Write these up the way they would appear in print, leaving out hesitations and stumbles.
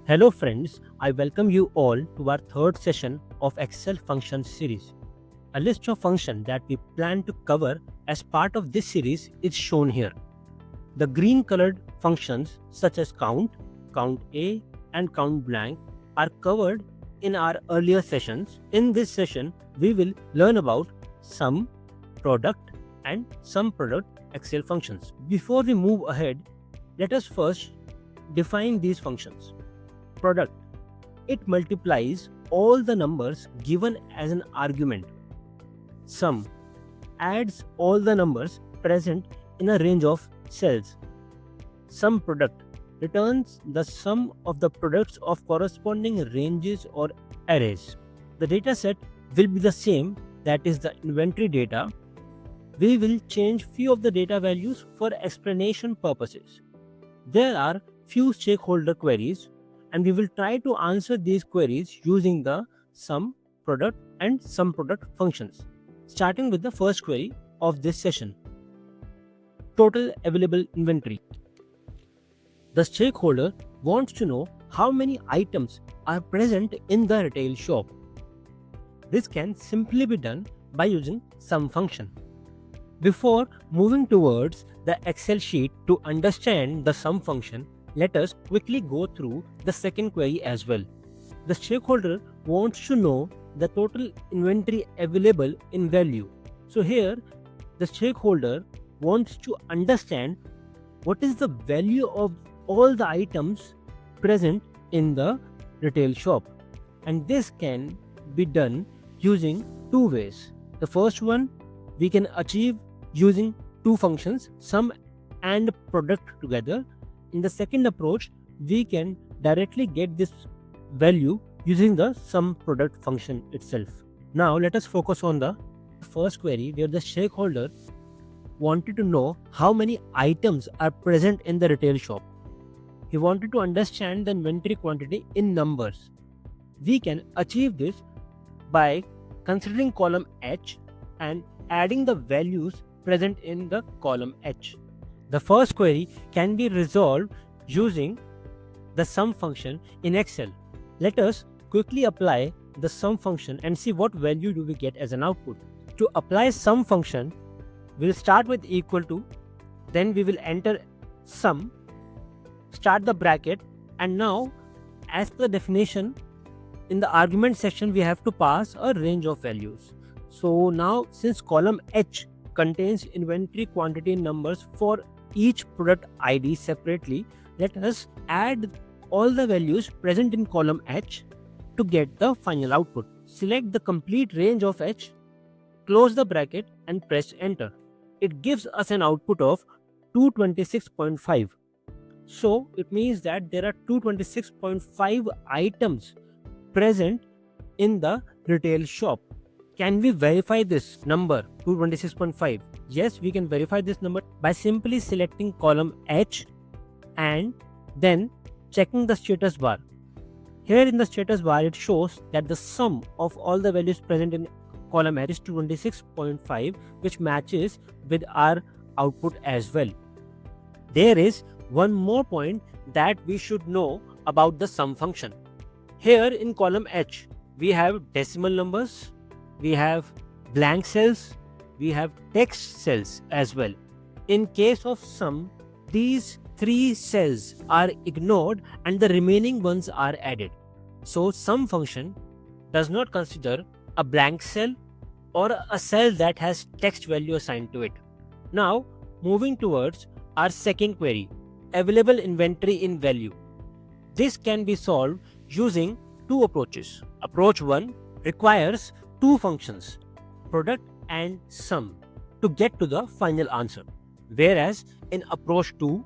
Hello friends, I welcome you all to our third session of ExcelFunctions series. A list of functions that we plan to cover as part of this series is shown here. The green colored functions such as count, count A and count blank are covered in our earlier sessions. In this session, we will learn about sum, product and SUMPRODUCT Excel functions. Before we move ahead, let us first define these functions. Product. It multiplies all the numbers given as an argument. Sum adds all the numbers present in a range of cells. SUMPRODUCT returns the sum of the products of corresponding ranges or arrays. The data set will be the same, that is the inventory data. We will change few of the data values for explanation purposes. There are few stakeholder queries, and we will try to answer these queries using the sum, product and SUMPRODUCT functions. Starting with the first query of this session. Total available inventory. The stakeholder wants to know how many items are present in the retail shop. This can simply be done by using sum function. Before moving towards the Excel sheet to understand the sum function, let us quickly go through the second query as well. The stakeholder wants to know the total inventory available in value. So here, the stakeholder wants to understand what is the value of all the items present in the retail shop. And this can be done using two ways. The first one we can achieve using two functions, sum and product together. In the second approach, we can directly get this value using the SUMPRODUCT function itself. Now let us focus on the first query where the stakeholder wanted to know how many items are present in the retail shop. He wanted to understand the inventory quantity in numbers. We can achieve this by considering column H and adding the values present in the column H. The first query can be resolved using the sum function in Excel. Let us quickly apply the sum function and see what value do we get as an output. To apply sum function, we'll start with equal to, then we will enter sum, start the bracket, and now as per the definition in the argument section we have to pass a range of values. So now since column H contains inventory quantity numbers for each product ID separately, let us add all the values present in column H to get the final output. Select the complete range of H, close the bracket and press enter. It gives us an output of 226.5. So it means that there are 226.5 items present in the retail shop. Can we verify this number 226.5? Yes, we can verify this number by simply selecting column H and then checking the status bar. Here in the status bar it shows that the sum of all the values present in column H is 226.5, which matches with our output as well. There is one more point that we should know about the sum function. Here in column H we have decimal numbers, we have blank cells, we have text cells as well. In case of sum, these three cells are ignored and the remaining ones are added. So sum function does not consider a blank cell or a cell that has text value assigned to it. Now moving towards our second query, available inventory in value. This can be solved using two approaches. Approach 1 requires two functions, product and sum, to get to the final answer. Whereas in approach 2,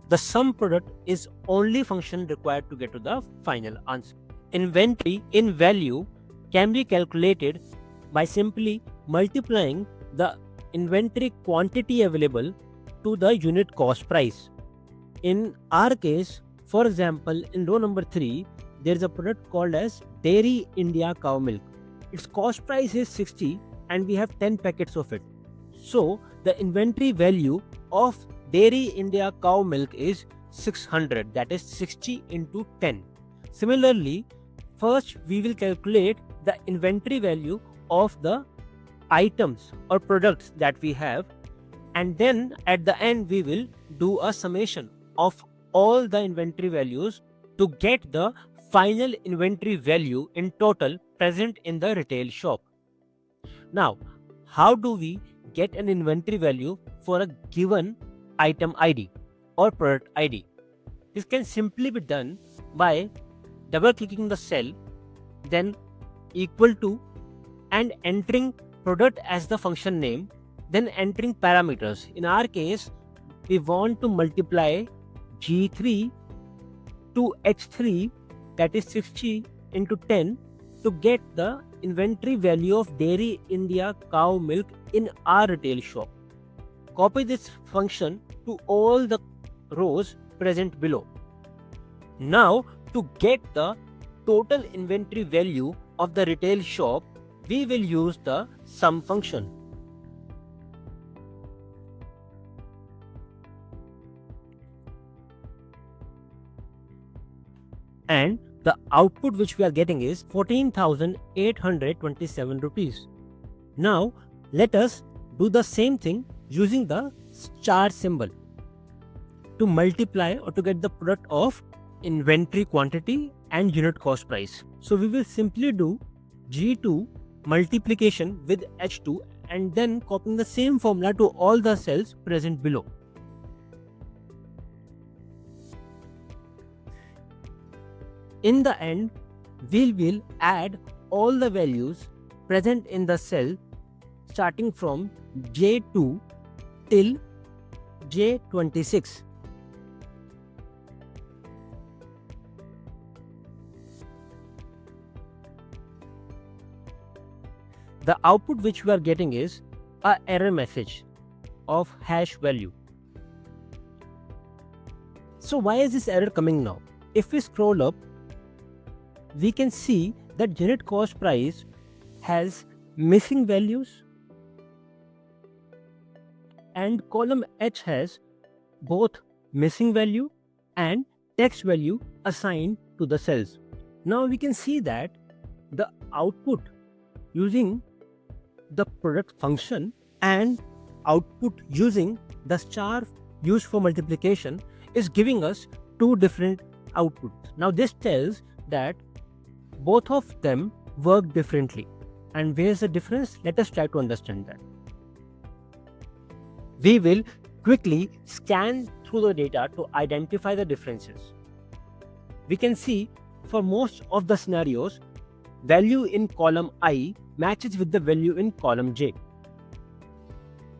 the sum product is only function required to get to the final answer. Inventory in value can be calculated by simply multiplying the inventory quantity available to the unit cost price. In our case, for example, in row number 3, there is a product called as Dairy India cow milk. Its cost price is 60 and we have 10 packets of it. So the inventory value of Dairy India cow milk is 600, that is 60 into 10. Similarly, first we will calculate the inventory value of the items or products that we have, and then at the end we will do a summation of all the inventory values to get the final inventory value in total present in the retail shop. Now, how do we get an inventory value for a given item ID or product ID? This can simply be done by double clicking the cell, then equal to, and entering product as the function name, then entering parameters. In our case, we want to multiply G3 to H3, that is 60 into 10, to get the inventory value of Dairy India cow milk in our retail shop. Copy this function to all the rows present below. Now, to get the total inventory value of the retail shop, we will use the sum function. And the output which we are getting is 14,827 rupees. Now, let us do the same thing using the star symbol to multiply or to get the product of inventory quantity and unit cost price. So we will simply do G2 multiplication with H2 and then copying the same formula to all the cells present below. In the end, we will add all the values present in the cell starting from J2 till J26. The output which we are getting is an error message of hash value. So why is this error coming now? If we scroll up, we can see that unit cost price has missing values and column H has both missing value and text value assigned to the cells. Now we can see that the output using the product function and output using the star used for multiplication is giving us two different outputs. Now this tells that both of them work differently. And where's the difference? Let us try to understand that. We will quickly scan through the data to identify the differences. We can see for most of the scenarios, value in column I matches with the value in column J.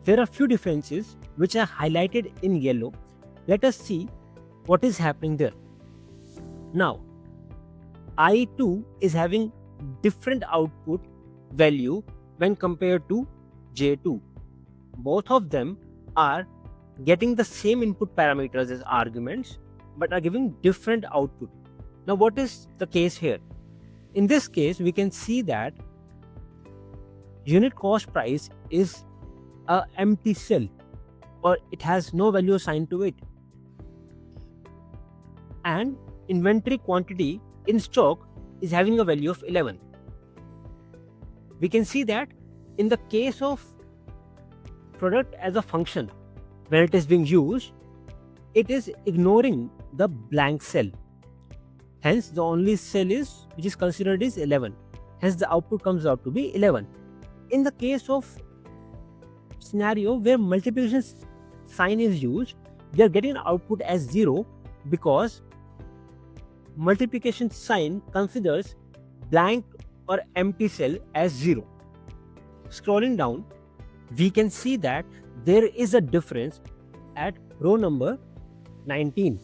There are few differences which are highlighted in yellow. Let us see what is happening there. Now, I2 is having different output value when compared to J2. Both of them are getting the same input parameters as arguments but are giving different output. Now what is the case here? In this case, we can see that unit cost price is an empty cell or it has no value assigned to it. And inventory quantity in stock is having a value of 11. We can see that in the case of product as a function, when it is being used, it is ignoring the blank cell. Hence, the only cell which is considered is 11. Hence, the output comes out to be 11. In the case of scenario where multiplication sign is used, we are getting an output as 0 because multiplication sign considers blank or empty cell as 0. Scrolling down, we can see that there is a difference at row number 19.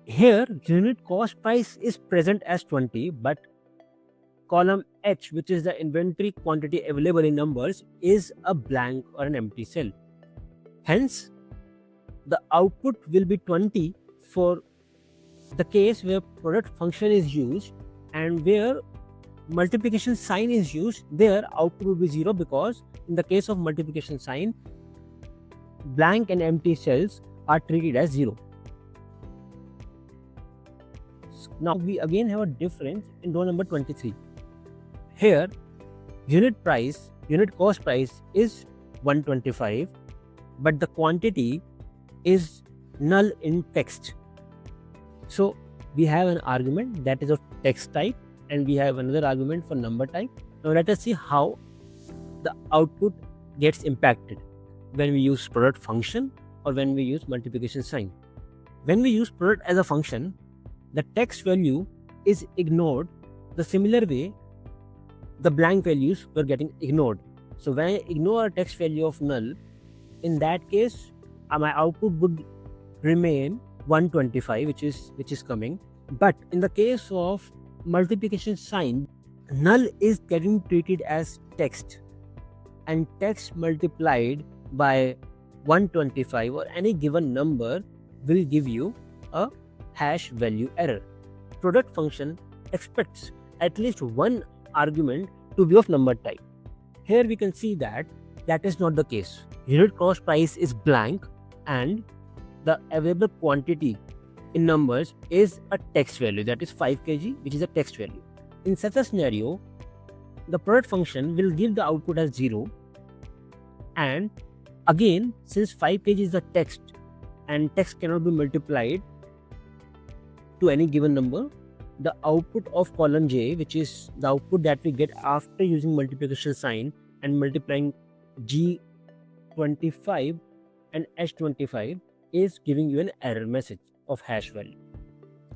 Here, unit cost price is present as 20, but column H, which is the inventory quantity available in numbers, is a blank or an empty cell. Hence, the output will be 20 for the case where product function is used, and where multiplication sign is used, their output will be 0 because in the case of multiplication sign, blank and empty cells are treated as 0. Now we again have a difference in row number 23. Here unit cost price is 125, but the quantity is null in text. So we have an argument that is of text type and we have another argument for number type. Now let us see how the output gets impacted when we use product function or when we use multiplication sign. When we use product as a function, the text value is ignored the similar way the blank values were getting ignored. So when I ignore a text value of null, in that case my output would remain 125, which is coming. But in the case of multiplication sign, null is getting treated as text, and text multiplied by 125 or any given number will give you a hash value error. Product function expects at least one argument to be of number type. Here we can see that is not the case. Unit cost price is blank and the available quantity in numbers is a text value, that is 5 kg, which is a text value. In such a scenario, the product function will give the output as 0, and again, since 5 kg is a text and text cannot be multiplied to any given number, the output of column J, which is the output that we get after using multiplication sign and multiplying G25 and H25, is giving you an error message of hash value.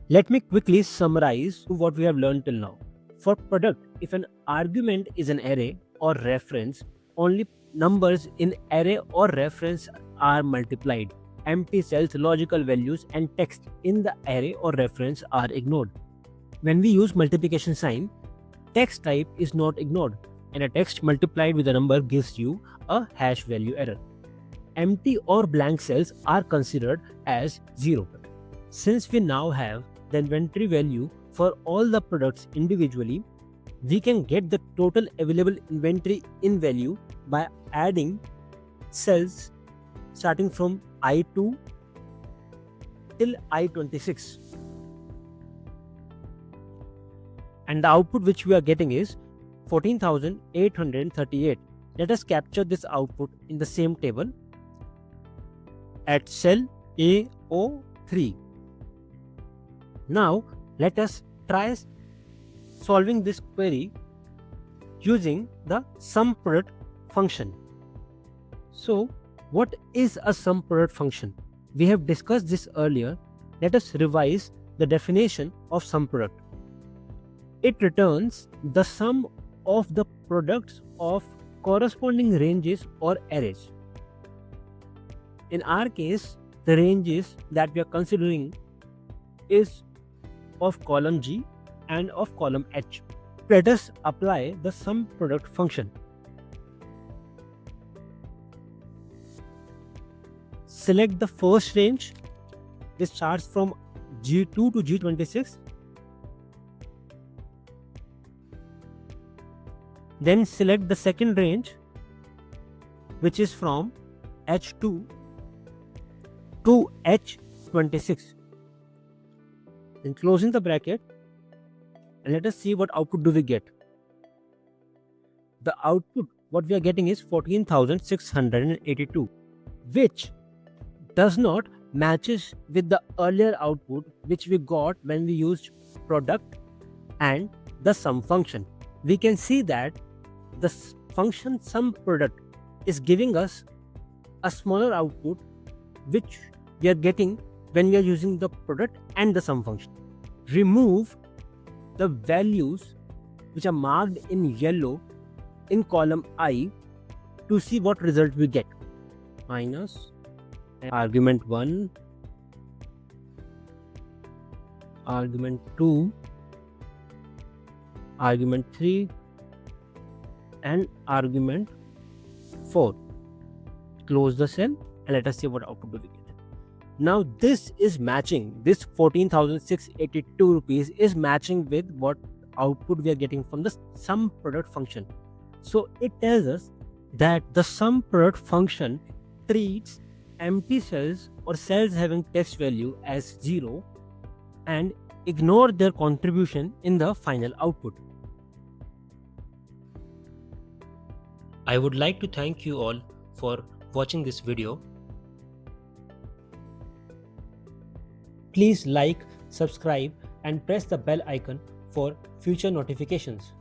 Let me quickly summarize what we have learned till now. For product, if an argument is an array or reference, only numbers in array or reference are multiplied. Empty cells, logical values, and text in the array or reference are ignored. When we use multiplication sign, text type is not ignored, and a text multiplied with a number gives you a hash value error. Empty or blank cells are considered as 0. Since we now have the inventory value for all the products individually, we can get the total available inventory in value by adding cells starting from I2 till I26. And the output which we are getting is 14,838. Let us capture this output in the same table at cell AO3. Now let us try solving this query using the SUMPRODUCT function. So what is a SUMPRODUCT function? We have discussed this earlier. Let us revise the definition of SUMPRODUCT. It returns the sum of the products of corresponding ranges or arrays. In our case, the ranges that we are considering is of column G and of column H. Let us apply the SUMPRODUCT function. Select the first range. This starts from G2 to G26. Then select the second range, which is from H2 to H26. Then closing the bracket, and let us see what output do we get. The output what we are getting is 14,682, which does not matches with the earlier output which we got when we used product and the sum function. We can see that the function SUMPRODUCT is giving us a smaller output which we are getting when we are using the product and the sum function. Remove the values which are marked in yellow in column I to see what result we get. Minus argument 1, argument 2, argument 3, and argument 4. Close the cell and let us see what output do we get. Now this is matching, this 14,682 rupees is matching with what output we are getting from the SUMPRODUCT function. So it tells us that the SUMPRODUCT function treats empty cells or cells having text value as 0 and ignore their contribution in the final output. I would like to thank you all for watching this video. Please like, subscribe and press the bell icon for future notifications.